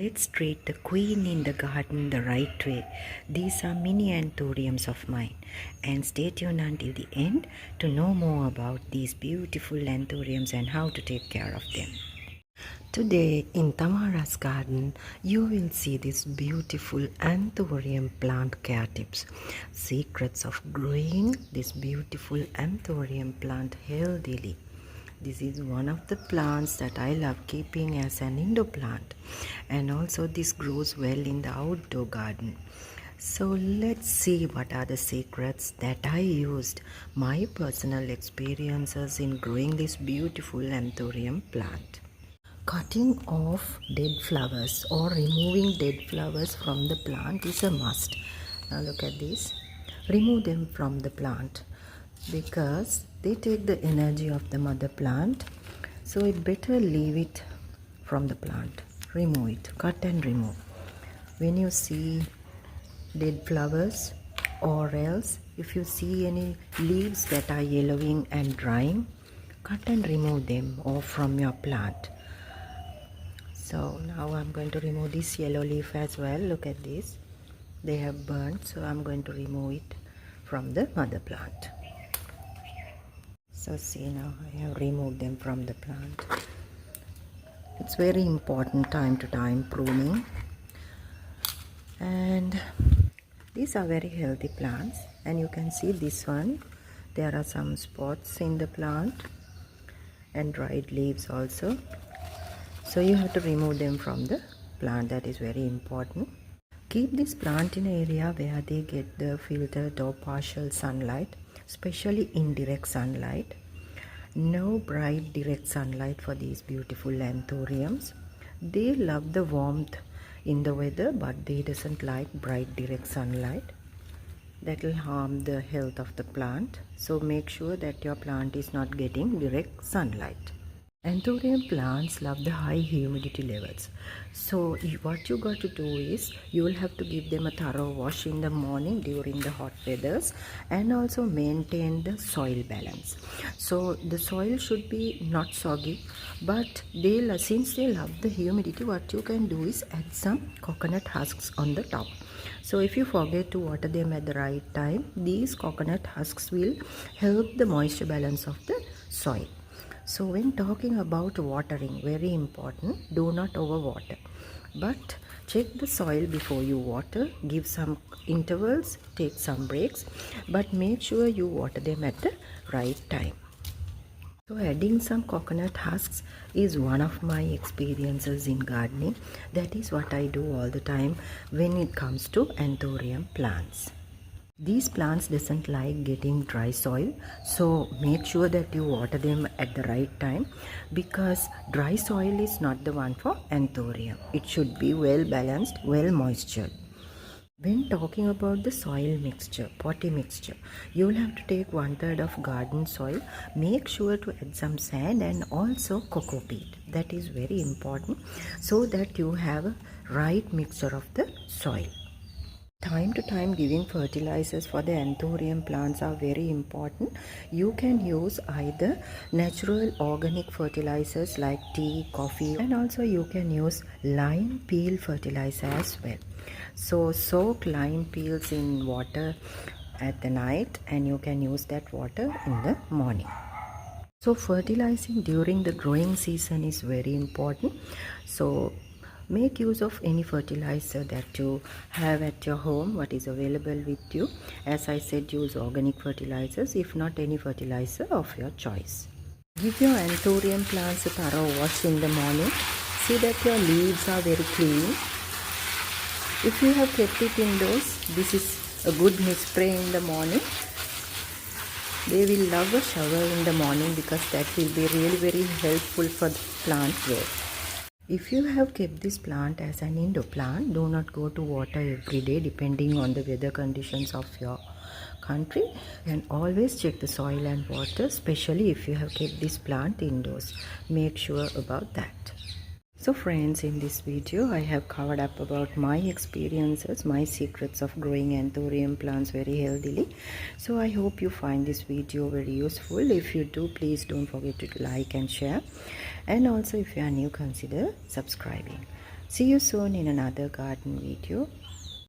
Let's treat the queen in the garden the right way. These are mini anthuriums of mine, and stay tuned until the end to know more about these beautiful anthuriums and how to take care of them. Today in Thamara's garden, you will see this beautiful anthurium plant care tips. Secrets of growing this beautiful anthurium plant healthily. This is one of the plants that I love keeping as an indoor plant, and also this grows well in the outdoor garden. So let's see what are the secrets that I used, my personal experiences in growing this beautiful anthurium plant. Cutting off dead flowers or removing dead flowers from the plant is a must. Now look at this. Remove them from the plant because they take the energy of the mother plant. So it better leave it from the plant. Remove it. Cut and remove. When you see dead flowers, or else if you see any leaves that are yellowing and drying, cut and remove them off from your plant. So now I'm going to remove this yellow leaf as well. Look at this. They have burnt, so I'm going to remove it from the mother plant. So see, now I have removed them from the plant. It's very important time to time pruning, and these are very healthy plants. And you can see this one, there are some spots in the plant and dried leaves also. So you have to remove them from the plant. That is very important. Keep this plant in an area where they get the filtered or partial sunlight, especially indirect sunlight. No bright direct sunlight for these beautiful anthuriums. They love the warmth in the weather, but they doesn't like bright direct sunlight. That will harm the health of the plant. So make sure that your plant is not getting direct sunlight. Anthurium plants love the high humidity levels. So what you got to do is you will have to give them a thorough wash in the morning during the hot weathers, and also maintain the soil balance. So the soil should be not soggy, but since they love the humidity, what you can do is add some coconut husks on the top. So if you forget to water them at the right time, these coconut husks will help the moisture balance of the soil. So when talking about watering, very important, do not overwater, but check the soil before you water. Give some intervals, take some breaks, but make sure you water them at the right time. So adding some coconut husks is one of my experiences in gardening. That is what I do all the time when it comes to anthurium plants. These plants doesn't like getting dry soil, so make sure that you water them at the right time, because dry soil is not the one for anthurium. It should be well balanced, well moistured. When talking about the soil mixture, potty mixture, you will have to take 1/3 of garden soil. Make sure to add some sand and also cocoa peat. That is very important, so that you have a right mixture of the soil. Time to time giving fertilizers for the anthurium plants are very important. You can use either natural organic fertilizers like tea, coffee, and also you can use lime peel fertilizer as well. So soak lime peels in water at the night, and you can use that water in the morning. So fertilizing during the growing season is very important. So make use of any fertilizer that you have at your home, what is available with you. As I said, use organic fertilizers, if not any fertilizer of your choice. Give your anthurium plants a thorough wash in the morning. See that your leaves are very clean. If you have kept it indoors, this is a good mist spray in the morning. They will love a shower in the morning because that will be really very helpful for the plant growth. If you have kept this plant as an indoor plant, do not go to water every day depending on the weather conditions of your country, and always check the soil and water, especially if you have kept this plant indoors. Make sure about that. So friends, in this video I have covered up about my experiences, my secrets of growing anthurium plants very healthily. So I hope you find this video very useful. If you do, please don't forget to like and share, and also if you are new, consider subscribing. See you soon in another garden video.